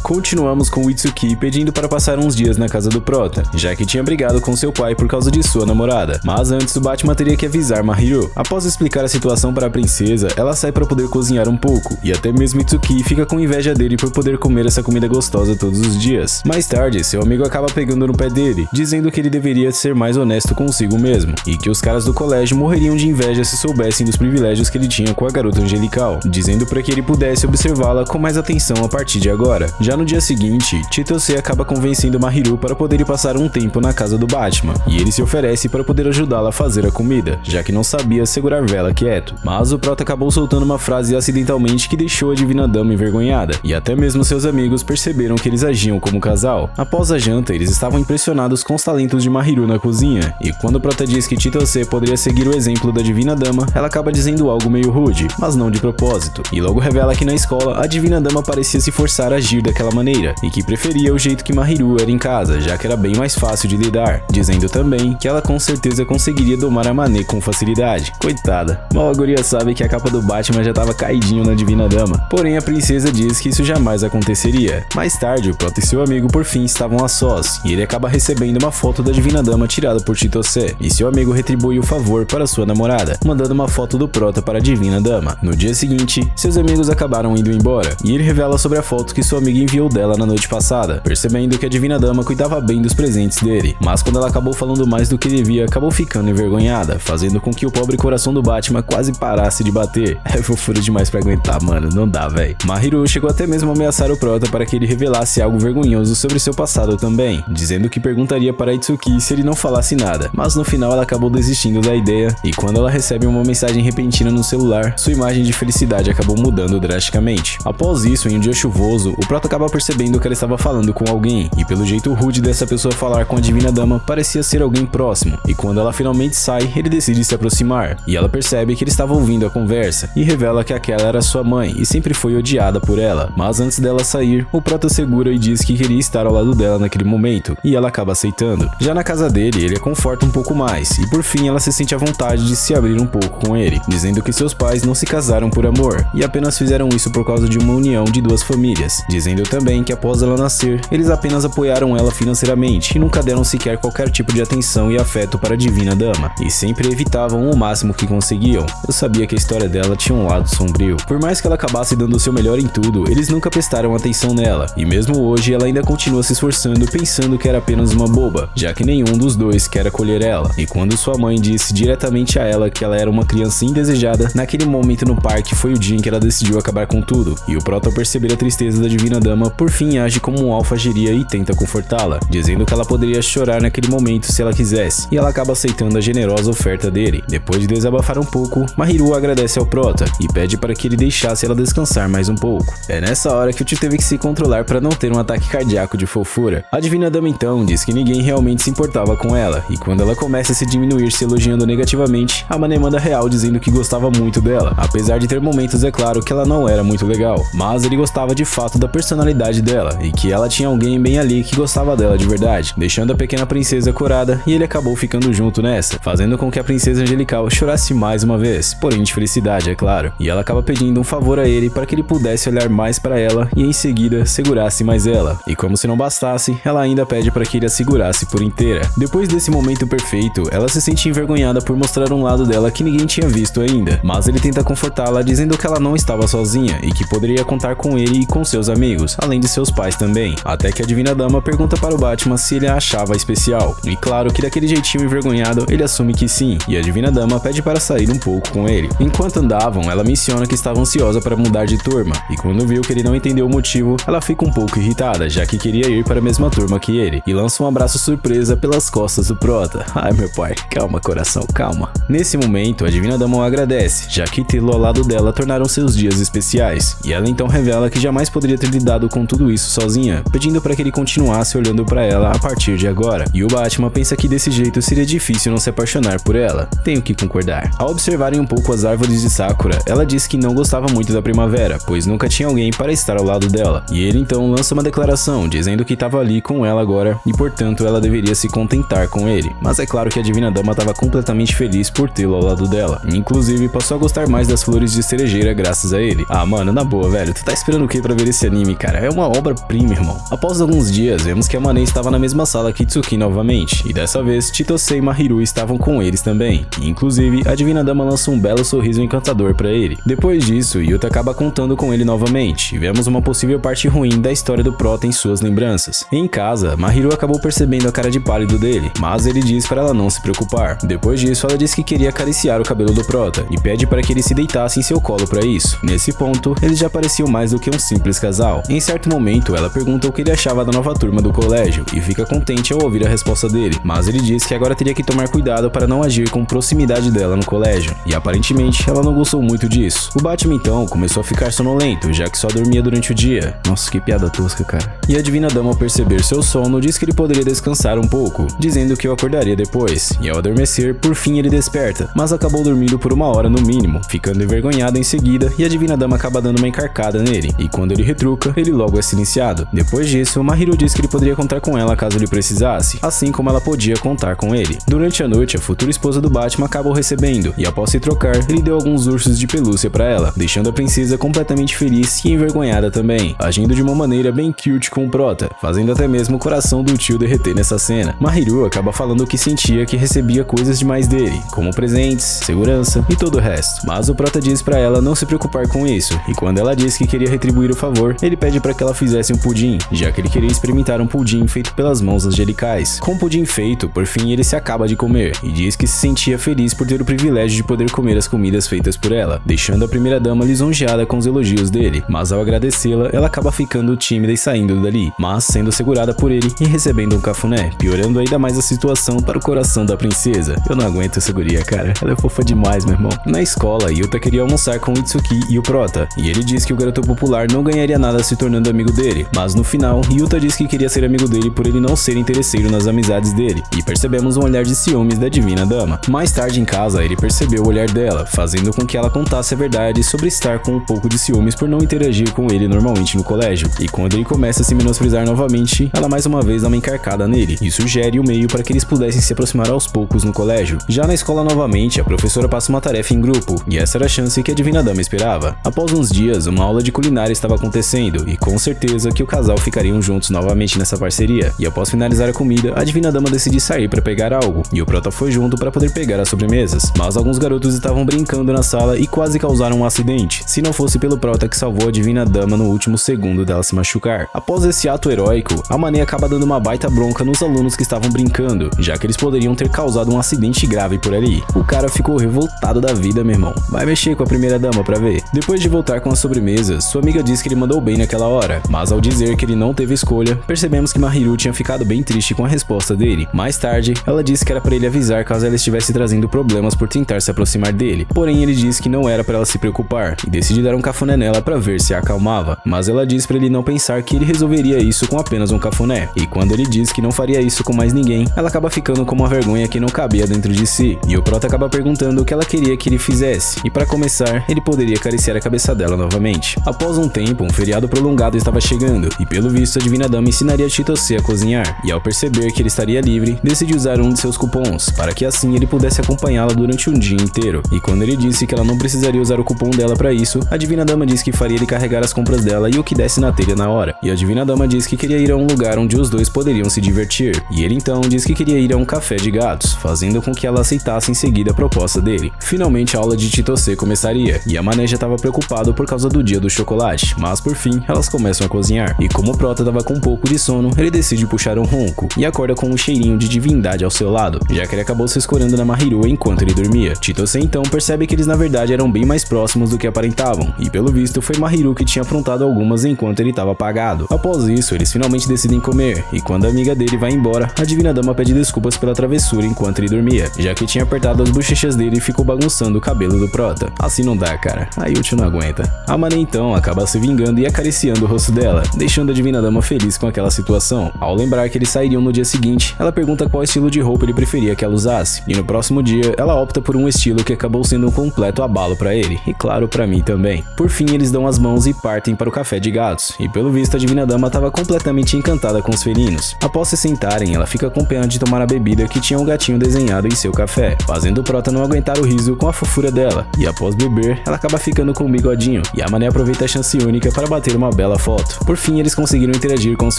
Continuamos com o Itsuki pedindo para passar uns dias na casa do prota, já que tinha brigado com seu pai por causa de sua namorada, mas antes o Batman teria que avisar Mahiru. Após explicar a situação para a princesa, ela sai para poder cozinhar um pouco, e até mesmo Itsuki fica com inveja dele por poder comer essa comida gostosa todos os dias. Mais tarde, seu amigo acaba pegando no pé dele, dizendo que ele deveria ser mais honesto consigo mesmo, e que os caras do colégio morreriam de inveja se soubessem dos privilégios que ele tinha com a garota angelical, dizendo para que ele pudesse observá-la com mais atenção a partir de agora. Já no dia seguinte, Chitose acaba convencendo Mahiru para poder ir passar um tempo na casa do Batman, e ele se oferece para poder ajudá-la a fazer a comida, já que não sabia segurar vela quieto. Mas o prota acabou soltando uma frase acidentalmente que deixou a Divina Dama envergonhada, e até mesmo seus amigos perceberam que eles agiam como casal. Após a janta, eles estavam impressionados com os talentos de Mahiru na cozinha, e quando o prota diz que Chitose poderia seguir o exemplo da Divina Dama, ela acaba dizendo algo meio rude, mas não de propósito, e logo revela que na escola a Divina Dama parecia se forçar a agir daquela maneira, e que preferia o jeito que Mahiru era em casa, já que era bem mais fácil de lidar, dizendo também que ela com certeza conseguiria domar a Mané com facilidade. Coitada, mal a guria sabe que a capa do Batman já tava caidinho na Divina Dama, porém a princesa diz que isso jamais aconteceria. Mais tarde, o prota e seu amigo por fim estavam a sós, e ele acaba recebendo uma foto da Divina Dama tirada por Chitose, e seu amigo retribui o favor para sua namorada, mandando uma foto do prota para a Divina Dama. No dia seguinte, seus amigos acabaram indo embora, e ele revela sobre a foto que sua amiga enviou dela na noite passada, percebendo que a Divina Dama cuidava bem dos presentes dele, mas quando ela acabou falando mais do que devia, acabou ficando envergonhada, fazendo com que o pobre coração do Batman quase parasse de bater. É fofura demais pra aguentar, mano, não dá, véi. Mahiru chegou até mesmo a ameaçar o prota para que ele revelasse algo vergonhoso sobre seu passado também, dizendo que perguntaria para Itsuki se ele não falasse nada, mas no final ela acabou desistindo da ideia, e quando ela recebe uma mensagem repentina no celular, sua imagem de felicidade acabou mudando drasticamente. Após isso, em um dia chuvoso, o prota acaba percebendo que ela estava falando com alguém, e pelo jeito rude dessa pessoa falar com a Divina Dama, parecia ser alguém próximo, e quando ela finalmente sai, ele decide se aproximar, e ela percebe que ele estava ouvindo a conversa, e revela que aquela era sua mãe, e sempre foi odiada por ela. Mas antes dela sair, o prota segura e diz que queria estar ao lado dela naquele momento, e ela acaba aceitando. Já na casa dele, ele a conforta um pouco mais, e por fim ela se sente à vontade de se abrir um pouco com ele, dizendo que seus pais não se casaram por amor, e apenas fizeram isso por causa de uma união de duas famílias, dizendo também que após ela nascer, adormecer, eles apenas apoiaram ela financeiramente e nunca deram sequer qualquer tipo de atenção e afeto para a Divina Dama, e sempre evitavam o máximo que conseguiam. Eu sabia que a história dela tinha um lado sombrio. Por mais que ela acabasse dando o seu melhor em tudo, eles nunca prestaram atenção nela, e mesmo hoje ela ainda continua se esforçando pensando que era apenas uma boba, já que nenhum dos dois quer acolher ela. E quando sua mãe disse diretamente a ela que ela era uma criança indesejada, naquele momento no parque foi o dia em que ela decidiu acabar com tudo, e o Prota, ao perceber a tristeza da Divina Dama, por fim age como um alfa agiria e tenta confortá-la, dizendo que ela poderia chorar naquele momento se ela quisesse, e ela acaba aceitando a generosa oferta dele. Depois de desabafar um pouco, Mahiru agradece ao Prota e pede para que ele deixasse ela descansar mais um pouco. É nessa hora que o tio teve que se controlar para não ter um ataque cardíaco de fofura. A Divina Dama então diz que ninguém realmente se importava com ela, e quando ela começa a se diminuir se elogiando negativamente, a Mané manda real dizendo que gostava muito dela, apesar de ter momentos, é claro, que ela não era muito legal, mas ele gostava de fato da personalidade dela, e que ela tinha alguém bem ali que gostava dela de verdade, deixando a pequena princesa corada, e ele acabou ficando junto nessa, fazendo com que a princesa angelical chorasse mais uma vez, porém de felicidade, é claro, e ela acaba pedindo um favor a ele para que ele pudesse olhar mais para ela e em seguida segurasse mais ela, e como se não bastasse, ela ainda pede para que ele a segurasse por inteira. Depois desse momento perfeito, ela se sente envergonhada por mostrar um lado dela que ninguém tinha visto ainda, mas ele tenta confortá-la dizendo que ela não estava sozinha e que poderia contar com ele e com seus amigos, além de seus pais também, até que a Divina Dama pergunta para o Batman se ele a achava especial, e claro que daquele jeitinho envergonhado ele assume que sim, e a Divina Dama pede para sair um pouco com ele. Enquanto andavam, ela menciona que estava ansiosa para mudar de turma, e quando viu que ele não entendeu o motivo, ela fica um pouco irritada, já que queria ir para a mesma turma que ele, e lança um abraço surpresa pelas costas do Prota. Ai meu pai, calma coração, calma. Nesse momento, a Divina Dama o agradece, já que tê-lo ao lado dela tornaram seus dias especiais, e ela então revela que jamais poderia ter lidado com tudo isso sozinha, pedindo para que ele continuasse olhando para ela a partir de agora, e o Batman pensa que desse jeito seria difícil não se apaixonar por ela. Tenho que concordar. Ao observarem um pouco as árvores de Sakura, ela diz que não gostava muito da primavera, pois nunca tinha alguém para estar ao lado dela, e ele então lança uma declaração dizendo que estava ali com ela agora e portanto ela deveria se contentar com ele, mas é claro que a Divina Dama estava completamente feliz por tê-lo ao lado dela, inclusive passou a gostar mais das flores de cerejeira graças a ele. Ah mano, na boa velho, tu tá esperando o que pra ver esse anime, cara? É uma obra-prima, irmão. Após alguns dias, vemos que a Mané estava na mesma sala que Tsuki novamente, e dessa vez Chitose e Mahiru estavam com eles também, e inclusive a Divina Dama lança um belo sorriso encantador pra ele. Depois disso, Yuta acaba contando com ele novamente, e vemos uma possível parte ruim da história do Prota em suas lembranças. Em casa, Mahiru acabou percebendo a cara de pálido dele, mas ele diz para ela não se preocupar. Depois disso, ela diz que queria acariciar o cabelo do Prota, e pede para que ele se deitasse em seu colo para isso. Nesse ponto, eles já pareciam mais do que um simples casal. Em certo momento, ela pergunta o que ele achava da nova turma do colégio, e fica contente ao ouvir a resposta dele, mas ele diz que agora teria que tomar cuidado para não agir com proximidade dela no colégio, e aparentemente ela não gostou muito disso. O Batman então começou a ficar sonolento, já que só dormia durante o dia. Nossa, que piada tosca, cara. E a Divina Dama, ao perceber seu sono, diz que ele poderia descansar um pouco, dizendo que o acordaria depois, e ao adormecer, por fim ele desperta, mas acabou dormindo por 1 hora no mínimo, ficando envergonhado em seguida, e a Divina Dama acaba dando uma encarcada nele, e quando ele retruca, ele logo é silenciado. Depois disso, Mahiru diz que ele poderia contar com ela caso ele precisasse, assim como ela podia contar com ele. Durante a noite, a futura esposa do Batman acabou recebendo, e após se trocar, ele deu alguns ursos de pelúcia pra ela, deixando a princesa completamente feliz e envergonhada também, agindo de uma maneira bem cute com o Prota, fazendo até mesmo o coração do tio derreter nessa cena. Mahiru acaba falando que sentia que recebia coisas demais dele, como presentes, segurança e todo o resto, mas o Prota diz pra ela não se preocupar com isso, e quando ela diz que queria retribuir o favor, ele pede pra que ela fizesse um pudim, já que ele queria experimentar um pudim feito pelas mãos angelicais. Com o pudim feito, por fim ele se acaba de comer, e diz que se sentia feliz por ter o privilégio de poder comer as comidas feitas por ela, deixando a primeira dama lisonjeada com os elogios dele, mas ao agradecê-la, ela acaba ficando tímida e saindo dali, mas sendo segurada por ele e recebendo um cafuné, piorando ainda mais a situação para o coração da princesa. Eu não aguento essa guria, cara, ela é fofa demais, meu irmão. Na escola, Yuta queria almoçar com o Itsuki e o Prota, e ele diz que o garoto popular não ganharia nada se tornando amigo dele, mas no final, Yuta diz que queria ser amigo dele por ele não ser interesseiro nas amizades dele, e percebemos um olhar de ciúmes da Divina Dama. Mais tarde em casa, ele percebeu o olhar dela, fazendo com que ela contasse a verdade sobre estar com um pouco de ciúmes por não interagir com ele normalmente no colégio, e quando ele começa a se menosprezar novamente, ela mais uma vez dá uma encarcada nele, e sugere o meio para que eles pudessem se aproximar aos poucos no colégio. Já na escola novamente, a professora passa uma tarefa em grupo, e essa era a chance que a Divina Dama esperava. Após uns dias, uma aula de culinária estava acontecendo, e com certeza que o casal casal ficariam juntos novamente nessa parceria. E após finalizar a comida, a Divina Dama decide sair para pegar algo, e o Prota foi junto para poder pegar as sobremesas. Mas alguns garotos estavam brincando na sala e quase causaram um acidente, se não fosse pelo Prota que salvou a Divina Dama no último segundo dela se machucar. Após esse ato heróico, a Mané acaba dando uma baita bronca nos alunos que estavam brincando, já que eles poderiam ter causado um acidente grave por ali. O cara ficou revoltado da vida, meu irmão. Vai mexer com a primeira dama pra ver. Depois de voltar com as sobremesas, sua amiga diz que ele mandou bem naquela hora, mas ao dizer que ele não teve escolha, percebemos que Mahiru tinha ficado bem triste com a resposta dele. Mais tarde, ela disse que era pra ele avisar caso ela estivesse trazendo problemas por tentar se aproximar dele, porém ele disse que não era pra ela se preocupar, e decide dar um cafuné nela pra ver se a acalmava, mas ela diz pra ele não pensar que ele resolveria isso com apenas um cafuné, e quando ele diz que não faria isso com mais ninguém, ela acaba ficando com uma vergonha que não cabia dentro de si, e o Prota acaba perguntando o que ela queria que ele fizesse, e para começar, ele poderia acariciar a cabeça dela novamente. Após um tempo, um feriado prolongado estava chegando, e pelo visto a Divina Dama ensinaria Chitose a cozinhar, e ao perceber que ele estaria livre, decidiu usar um de seus cupons, para que assim ele pudesse acompanhá-la durante um dia inteiro, e quando ele disse que ela não precisaria usar o cupom dela para isso, a Divina Dama disse que faria ele carregar as compras dela e o que desse na telha na hora, e a Divina Dama disse que queria ir a um lugar onde os dois poderiam se divertir, e ele então disse que queria ir a um café de gatos, fazendo com que ela aceitasse em seguida a proposta dele. Finalmente a aula de Chitose começaria, e a Mané já estava preocupado por causa do dia do chocolate, mas por fim elas começam a cozinhar, e como o Prota estava com um pouco de sono, ele decide puxar um ronco, e acorda com um cheirinho de divindade ao seu lado, já que ele acabou se escorando na Mahiru enquanto ele dormia. Chitose então percebe que eles na verdade eram bem mais próximos do que aparentavam, e pelo visto foi Mahiru que tinha aprontado algumas enquanto ele estava apagado. Após isso, eles finalmente decidem comer, e quando a amiga dele vai embora, a Divina Dama pede desculpas pela travessura enquanto ele dormia, já que tinha apertado as bochechas dele e ficou bagunçando o cabelo do Prota. Assim não dá, cara. Aí o tio não aguenta. A Mané então acaba se vingando e acariciando o rosto dela, deixando a Divina Dama feliz com aquela situação. Ao lembrar que eles sairiam no dia seguinte, ela pergunta qual estilo de roupa ele preferia que ela usasse, e no próximo dia, ela opta por um estilo que acabou sendo um completo abalo pra ele, e claro, pra mim também. Por fim, eles dão as mãos e partem para o café de gatos, e pelo visto a Divina Dama estava completamente encantada com os felinos. Após se sentarem, ela fica com pena de tomar a bebida que tinha um gatinho desenhado em seu café, fazendo o Prota não aguentar o riso com a fofura dela, e após beber, ela acaba ficando com o bigodinho, e a Mané aproveita a chance única para bater uma bela foto. Por fim, eles conseguiram interagir com os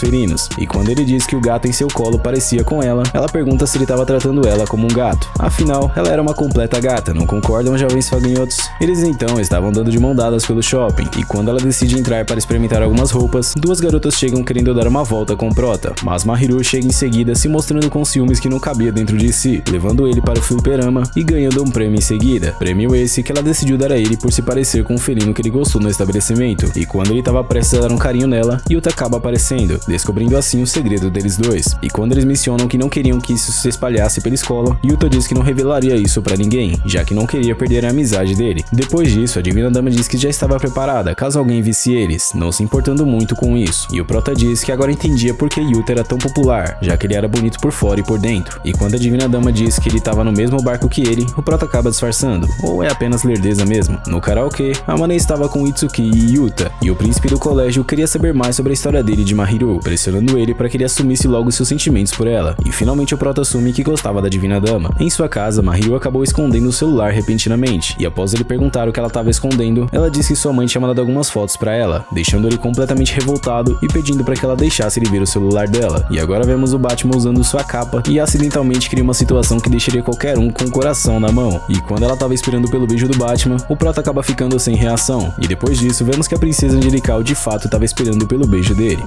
felinos, e quando ele diz que o gato em seu colo parecia com ela pergunta se ele estava tratando ela como um gato. Afinal, ela era uma completa gata, não concordam, jovens faganhotos? Eles então estavam dando de mão dadas pelo shopping, e quando ela decide entrar para experimentar algumas roupas, duas garotas chegam querendo dar uma volta com o Prota, mas Mahiru chega em seguida se mostrando com ciúmes que não cabia dentro de si, levando ele para o fliperama e ganhando um prêmio em seguida. Prêmio esse que ela decidiu dar a ele por se parecer com um felino que ele gostou no estabelecimento, e quando ele estava prestes a dar um carinho nela, Yuta acaba aparecendo, descobrindo assim o segredo deles dois, e quando eles mencionam que não queriam que isso se espalhasse pela escola, Yuta diz que não revelaria isso pra ninguém, já que não queria perder a amizade dele. Depois disso, a Divina Dama diz que já estava preparada caso alguém visse eles, não se importando muito com isso, e o Prota diz que agora entendia por que Yuta era tão popular, já que ele era bonito por fora e por dentro, e quando a Divina Dama diz que ele estava no mesmo barco que ele, o Prota acaba disfarçando, ou é apenas lerdeza mesmo. No karaokê, a Mané estava com Itsuki e Yuta, e o príncipe do colégio queria saber mais sobre a história dele de Mahiru, pressionando ele para que ele assumisse logo seus sentimentos por ela, e finalmente o Prota assume que gostava da Divina Dama. Em sua casa, Mahiru acabou escondendo o celular repentinamente, e após ele perguntar o que ela estava escondendo, ela disse que sua mãe tinha mandado algumas fotos para ela, deixando ele completamente revoltado e pedindo para que ela deixasse ele ver o celular dela. E agora vemos o Batman usando sua capa e acidentalmente cria uma situação que deixaria qualquer um com o coração na mão. E quando ela estava esperando pelo beijo do Batman, o Prota acaba ficando sem reação, e depois disso vemos que a princesa Angelical de fato estava esperando pelo beijo dele.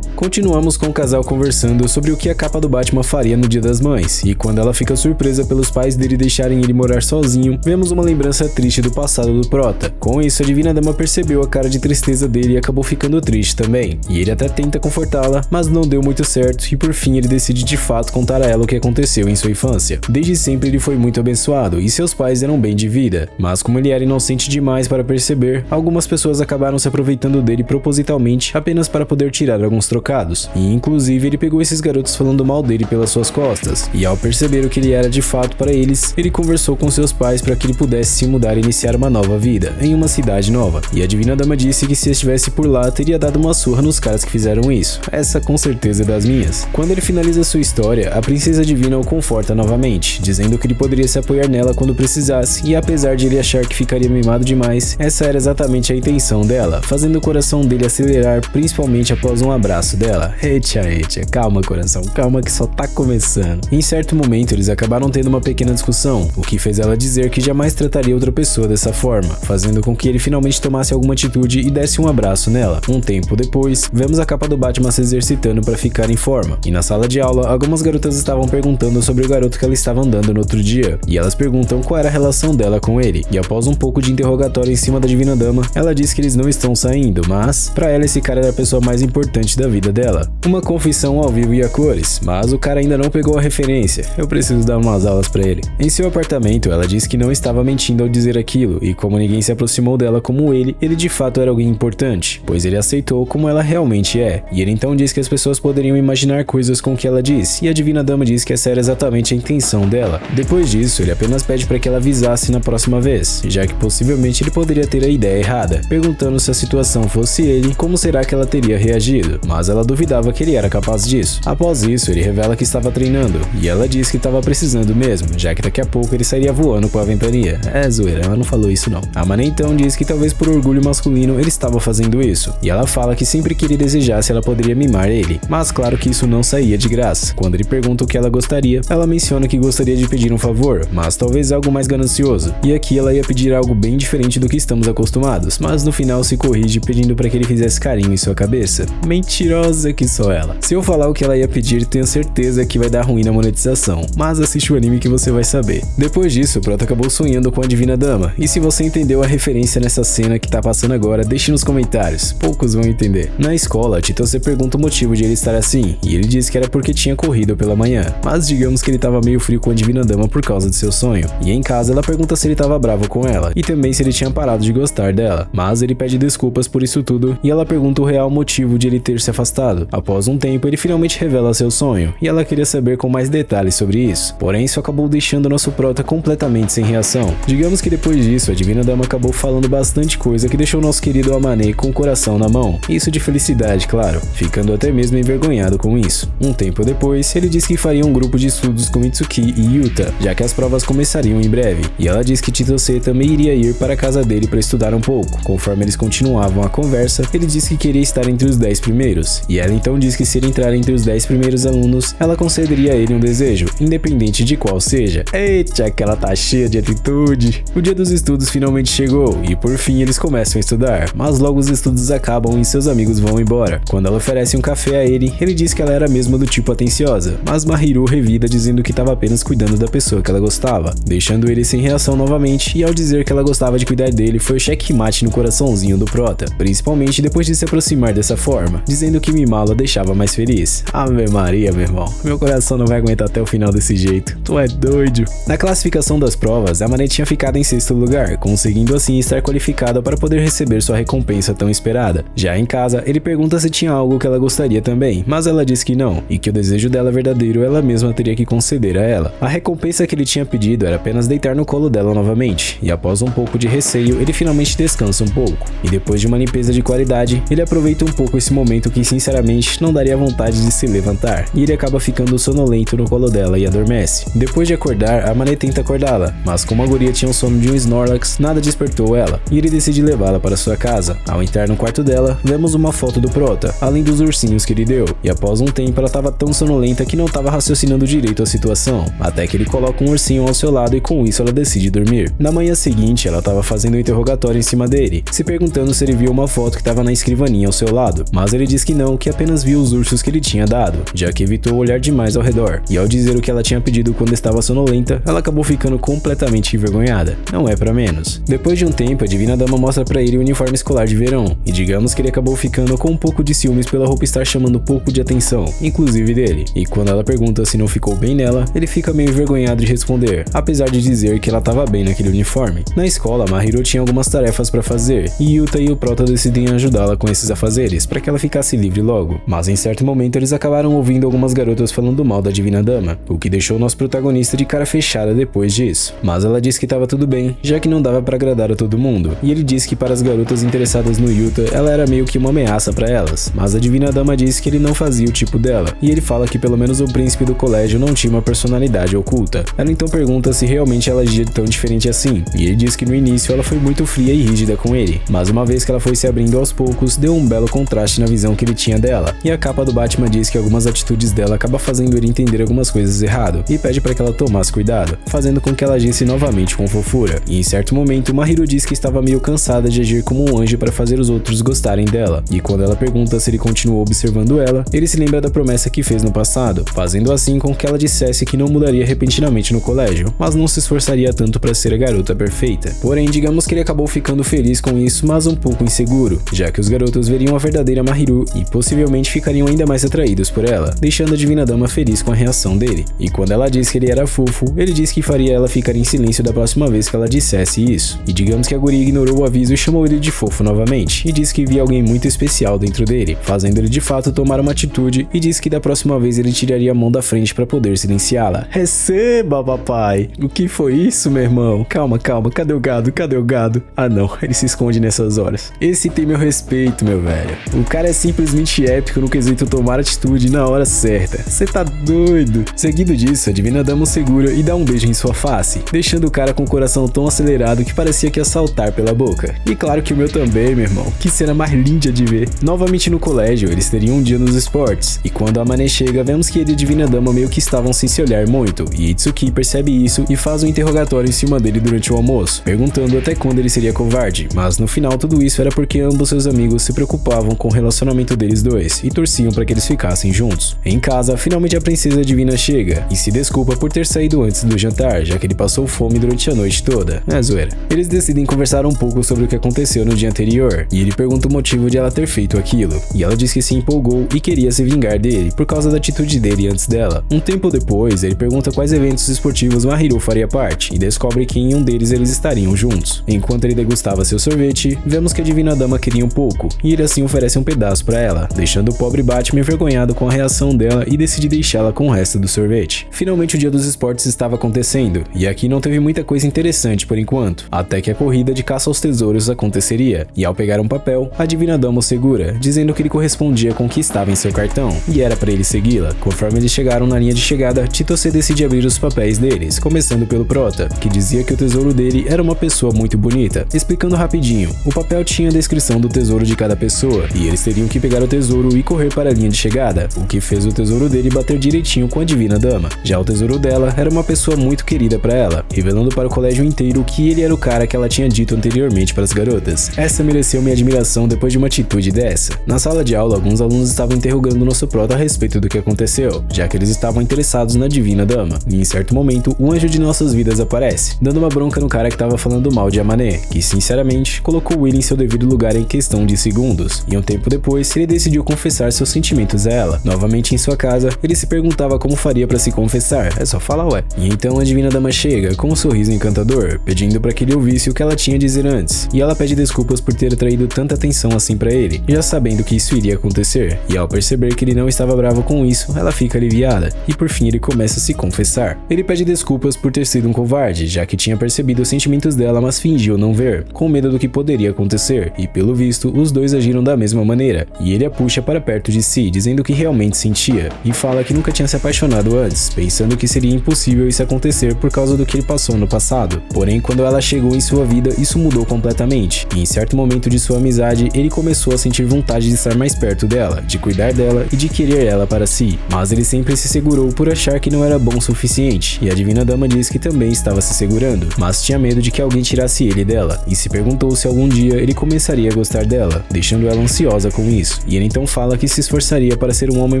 Continuamos com o casal conversando sobre o que a capa do Batman faria no Dia das Mães, e quando ela fica surpresa pelos pais dele deixarem ele morar sozinho, vemos uma lembrança triste do passado do Prota. Com isso, a Divina Dama percebeu a cara de tristeza dele e acabou ficando triste também, e ele até tenta confortá-la, mas não deu muito certo, e por fim ele decide de fato contar a ela o que aconteceu em sua infância. Desde sempre ele foi muito abençoado, e seus pais eram bem de vida, mas como ele era inocente demais para perceber, algumas pessoas acabaram se aproveitando dele propositalmente apenas para poder tirar alguns trocados, e inclusive ele pegou esses garotos falando mal dele pelas suas costas, e ao perceber o que ele era de fato para eles, ele conversou com seus pais para que ele pudesse se mudar e iniciar uma nova vida, em uma cidade nova, e a Divina Dama disse que se estivesse por lá, teria dado uma surra nos caras que fizeram isso. Essa com certeza é das minhas. Quando ele finaliza sua história, a princesa divina o conforta novamente, dizendo que ele poderia se apoiar nela quando precisasse, e apesar de ele achar que ficaria mimado demais, essa era exatamente a intenção dela, fazendo o coração dele acelerar, principalmente após um abraço dela. Etia, calma coração, calma que só tá começando. Em certo momento eles acabaram tendo uma pequena discussão, o que fez ela dizer que jamais trataria outra pessoa dessa forma, fazendo com que ele finalmente tomasse alguma atitude e desse um abraço nela. Um tempo depois, vemos a capa do Batman se exercitando para ficar em forma, e na sala de aula algumas garotas estavam perguntando sobre o garoto que ela estava andando no outro dia, e elas perguntam qual era a relação dela com ele, e após um pouco de interrogatório em cima da Divina Dama, ela diz que eles não estão saindo, mas pra ela esse cara era a pessoa mais importante da vida dela. Uma confissão ao vivo e a cores, mas o cara ainda não pegou a referência, eu preciso dar umas aulas pra ele. Em seu apartamento, ela diz que não estava mentindo ao dizer aquilo, e como ninguém se aproximou dela como ele de fato era alguém importante, pois ele aceitou como ela realmente é, e ele então diz que as pessoas poderiam imaginar coisas com o que ela disse, e a Divina Dama diz que essa era exatamente a intenção dela. Depois disso, ele apenas pede para que ela avisasse na próxima vez, já que possivelmente ele poderia ter a ideia errada, perguntando se a situação fosse ele, como será que ela teria reagido, mas ela duvidava que ele era capaz disso. Após isso, ele revela que estava treinando, e ela diz que estava precisando mesmo, já que daqui a pouco ele sairia voando com a ventania. É zoeira, ela não falou isso não. A Mané então diz que talvez por orgulho masculino ele estava fazendo isso, e ela fala que sempre que ele desejasse ela poderia mimar ele, mas claro que isso não saía de graça. Quando ele pergunta o que ela gostaria, ela menciona que gostaria de pedir um favor, mas talvez algo mais ganancioso, e aqui ela ia pedir algo bem diferente do que estamos acostumados, mas no final se corrige pedindo para que ele fizesse carinho em sua cabeça. Mentirosa que só ela. Se eu falar o que ela ia pedir, tenho certeza que vai dar ruim na monetização, mas assiste o anime que você vai saber. Depois disso, o Prota acabou sonhando com a Divina Dama, e se você entendeu a referência nessa cena que tá passando agora, deixe nos comentários, poucos vão entender. Na escola, Chitose pergunta o motivo de ele estar assim, e ele diz que era porque tinha corrido pela manhã, mas digamos que ele tava meio frio com a Divina Dama por causa de seu sonho. E em casa ela pergunta se ele tava bravo com ela, e também se ele tinha parado de gostar dela, mas ele pede desculpas por isso tudo, e ela pergunta o real motivo de ele ter se afastado. Após um tempo, ele finalmente revela seu sonho, e ela queria saber com mais detalhes sobre isso, porém isso acabou deixando nosso Prota completamente sem reação. Digamos que depois disso, a Divina Dama acabou falando bastante coisa que deixou nosso querido Amane com o coração na mão, isso de felicidade, claro, ficando até mesmo envergonhado com isso. Um tempo depois, ele diz que faria um grupo de estudos com Mitsuki e Yuta, já que as provas começariam em breve, e ela diz que Chitose também iria ir para a casa dele para estudar um pouco. Conforme eles continuavam a conversa, ele disse que queria estar entre os 10 primeiros, e ela então diz que se ele entrar entre os 10 primeiros alunos, ela concederia a ele um desejo, independente de qual seja. Eita, que ela tá cheia de atitude. O dia dos estudos finalmente chegou, e por fim eles começam a estudar, mas logo os estudos acabam e seus amigos vão embora. Quando ela oferece um café a ele diz que ela era mesmo do tipo atenciosa, mas Mahiru revida dizendo que estava apenas cuidando da pessoa que ela gostava, deixando ele sem reação novamente, e ao dizer que ela gostava de cuidar dele foi o checkmate no coraçãozinho do Prota, principalmente depois de se aproximar dessa forma, dizendo que mimá-la deixava mais feliz. Ave Maria, meu irmão, meu coração não vai aguentar até o final desse jeito, tu é doido. Na classificação das provas, a Mané tinha ficado em 6º lugar, conseguindo assim estar qualificada para poder receber sua recompensa tão esperada. Já em casa, ele pergunta se tinha algo que ela gostaria também, mas ela diz que não, e que o desejo dela verdadeiro ela mesma teria que conceder a ela. A recompensa que ele tinha pedido era apenas deitar no colo dela novamente, e após um pouco de receio, ele finalmente descansa um pouco, e depois de uma limpeza de qualidade, ele aproveita um pouco esse momento que sinceramente não daria vontade de se levantar, e ele acaba ficando sonolento no colo dela e adormece. Depois de acordar, a Mané tenta acordá-la, mas como a guria tinha o sono de um Snorlax, nada despertou ela, e ele decide levá-la para sua casa. Ao entrar no quarto dela, vemos uma foto do Prota, além dos ursinhos que ele deu, e após um tempo ela estava tão sonolenta que não estava raciocinando direito a situação, até que ele coloca um ursinho ao seu lado e com isso ela decide dormir. Na manhã seguinte, ela estava fazendo um interrogatório em cima dele, se perguntando se ele viu uma foto que estava na escrivaninha ao seu lado, mas ele diz que não, que apenas viu os ursos que ele tinha dado, já que evitou olhar demais ao redor, e ao dizer o que ela tinha pedido quando estava sonolenta, ela acabou ficando completamente envergonhada. Não é pra menos. Depois de um tempo, a Divina Dama mostra pra ele o uniforme escolar de verão, e digamos que ele acabou ficando com um pouco de ciúmes pela roupa estar chamando um pouco de atenção, inclusive dele, e quando ela pergunta se não ficou bem nela, ele fica meio envergonhado de responder, apesar de dizer que ela tava bem naquele uniforme. Na escola, Mahiru tinha algumas tarefas pra fazer, e Yuta e o Prota decidem ajudá-la com esses afazeres, pra que ela ficasse livre logo, mas em certo momento eles acabaram ouvindo algumas garotas falando mal da Divina Dama, o que deixou nosso protagonista de cara fechada depois disso, mas ela disse que tava tudo bem, já que não dava pra agradar a todo mundo, e ele disse que para as garotas interessadas no Yuta, ela era meio que uma ameaça pra elas, mas a Divina Dama disse que ele não fazia o tipo dela, e ele fala que pelo menos o príncipe do colégio não tinha uma personalidade oculta. Ela então pergunta se realmente ela agia tão diferente assim, e ele diz que no início ela foi muito fria e rígida com ele, mas uma vez que ela foi se abrindo aos poucos, deu um belo contraste na visão que ele tinha tinha dela, e a capa do Batman diz que algumas atitudes dela acabam fazendo ele entender algumas coisas errado, e pede para que ela tomasse cuidado, fazendo com que ela agisse novamente com fofura. E em certo momento, Mahiru diz que estava meio cansada de agir como um anjo para fazer os outros gostarem dela, e quando ela pergunta se ele continuou observando ela, ele se lembra da promessa que fez no passado, fazendo assim com que ela dissesse que não mudaria repentinamente no colégio, mas não se esforçaria tanto para ser a garota perfeita. Porém, digamos que ele acabou ficando feliz com isso, mas um pouco inseguro, já que os garotos veriam a verdadeira Mahiru e possivelmente ficariam ainda mais atraídos por ela, deixando a Divina Dama feliz com a reação dele. E quando ela diz que ele era fofo, ele diz que faria ela ficar em silêncio da próxima vez que ela dissesse isso. E digamos que a guria ignorou o aviso e chamou ele de fofo novamente, e disse que via alguém muito especial dentro dele, fazendo ele de fato tomar uma atitude, e disse que da próxima vez ele tiraria a mão da frente para poder silenciá-la. Receba, papai! O que foi isso, meu irmão? Calma, calma, cadê o gado? Cadê o gado? Ah não, ele se esconde nessas horas. Esse tem meu respeito, meu velho. O cara é simplesmente épico no quesito tomar atitude na hora certa. Cê tá doido? Seguido disso, a Divina Dama o segura e dá um beijo em sua face, deixando o cara com o coração tão acelerado que parecia que ia saltar pela boca. E claro que o meu também, meu irmão. Que cena mais linda de ver. Novamente no colégio, eles teriam um dia nos esportes, e quando a Amane chega, vemos que ele e a Divina Dama meio que estavam sem se olhar muito, e Itsuki percebe isso e faz um interrogatório em cima dele durante o almoço, perguntando até quando ele seria covarde, mas no final tudo isso era porque ambos seus amigos se preocupavam com o relacionamento deles dois e torciam para que eles ficassem juntos. Em casa, finalmente a princesa divina chega e se desculpa por ter saído antes do jantar, já que ele passou fome durante a noite toda. É zoeira. Eles decidem conversar um pouco sobre o que aconteceu no dia anterior, e ele pergunta o motivo de ela ter feito aquilo, e ela diz que se empolgou e queria se vingar dele por causa da atitude dele antes dela. Um tempo depois, ele pergunta quais eventos esportivos Mahiru faria parte, e descobre que em um deles eles estariam juntos. Enquanto ele degustava seu sorvete, vemos que a Divina Dama queria um pouco, e ele assim oferece um pedaço para ela, deixando o pobre Batman envergonhado com a reação dela e decide deixá-la com o resto do sorvete. Finalmente o dia dos esportes estava acontecendo, e aqui não teve muita coisa interessante por enquanto, até que a corrida de caça aos tesouros aconteceria, e ao pegar um papel, a Divina Dama o segura, dizendo que ele correspondia com o que estava em seu cartão, e era para ele segui-la. Conforme eles chegaram na linha de chegada, Chitose decide abrir os papéis deles, começando pelo Prota, que dizia que o tesouro dele era uma pessoa muito bonita. Explicando rapidinho, o papel tinha a descrição do tesouro de cada pessoa, e eles teriam que pegar o tesouro e correr para a linha de chegada, o que fez o tesouro dele bater direitinho com a Divina Dama. Já o tesouro dela era uma pessoa muito querida para ela, revelando para o colégio inteiro que ele era o cara que ela tinha dito anteriormente para as garotas. Essa mereceu minha admiração depois de uma atitude dessa. Na sala de aula, alguns alunos estavam interrogando nosso Prota a respeito do que aconteceu, já que eles estavam interessados na Divina Dama, e em certo momento, o anjo de nossas vidas aparece, dando uma bronca no cara que estava falando mal de Amane, que sinceramente colocou Will em seu devido lugar em questão de segundos, e um tempo depois, ele decidiu confessar seus sentimentos a ela. Novamente em sua casa, ele se perguntava como faria para se confessar, é só falar ué. E então a Divina Dama chega, com um sorriso encantador, pedindo para que ele ouvisse o que ela tinha a dizer antes, e ela pede desculpas por ter atraído tanta atenção assim para ele, já sabendo que isso iria acontecer, e ao perceber que ele não estava bravo com isso, ela fica aliviada, e por fim ele começa a se confessar. Ele pede desculpas por ter sido um covarde, já que tinha percebido os sentimentos dela, mas fingiu não ver, com medo do que poderia acontecer, e pelo visto, os dois agiram da mesma maneira, e ele a puxa para perto de si, dizendo que realmente sentia, e fala que nunca tinha se apaixonado antes, pensando que seria impossível isso acontecer por causa do que ele passou no passado. Porém, quando ela chegou em sua vida, isso mudou completamente, e em certo momento de sua amizade, ele começou a sentir vontade de estar mais perto dela, de cuidar dela e de querer ela para si, mas ele sempre se segurou por achar que não era bom o suficiente, e a Divina Dama diz que também estava se segurando, mas tinha medo de que alguém tirasse ele dela, e se perguntou se algum dia ele começaria a gostar dela, deixando ela ansiosa com isso, e ele então fala que se esforçaria para ser um homem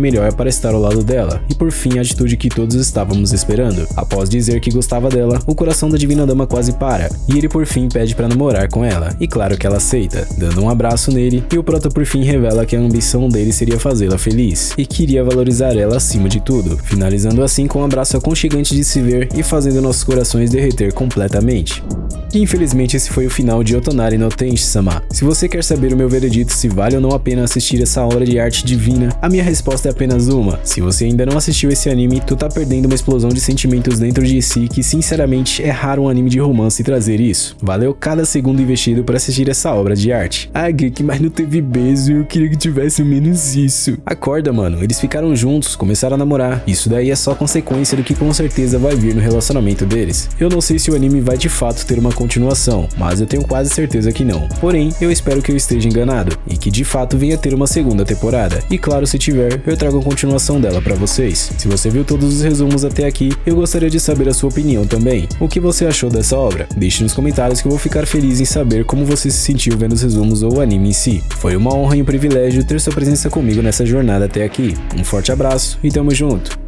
melhor para estar ao lado dela, e por fim a atitude que todos estávamos esperando. Após dizer que gostava dela, o coração da Divina Dama quase para, e ele por fim pede para namorar com ela, e claro que ela aceita, dando um abraço nele, e o Prota por fim revela que a ambição dele seria fazê-la feliz, e queria valorizar ela acima de tudo, finalizando assim com um abraço aconchegante de se ver e fazendo nossos corações derreter completamente. E infelizmente esse foi o final de Otonari no Tenshi-sama. Se você quer saber o meu veredito se vale ou não a pena assistir essa obra de arte divina, a minha resposta é apenas uma. Se você ainda não assistiu esse anime, tu tá perdendo uma explosão de sentimentos dentro de si que sinceramente é raro um anime de romance trazer isso. Valeu cada segundo investido para assistir essa obra de arte. Ah, Geek, mas não teve beijo, eu queria que tivesse menos isso. Acorda, mano, eles ficaram juntos, começaram a namorar. Isso daí é só consequência do que com certeza vai vir no relacionamento deles. Eu não sei se o anime vai de fato ter uma continuação, mas eu tenho quase certeza que não. Porém, eu espero que eu esteja enganado, e que de fato venha ter uma segunda temporada. E claro, se tiver, eu trago a continuação dela pra vocês. Se você viu todos os resumos até aqui, eu gostaria de saber a sua opinião também. O que você achou dessa obra? Deixe nos comentários que eu vou ficar feliz em saber como você se sentiu vendo os resumos ou o anime em si. Foi uma honra e um privilégio ter sua presença comigo nessa jornada até aqui. Um forte abraço e tamo junto!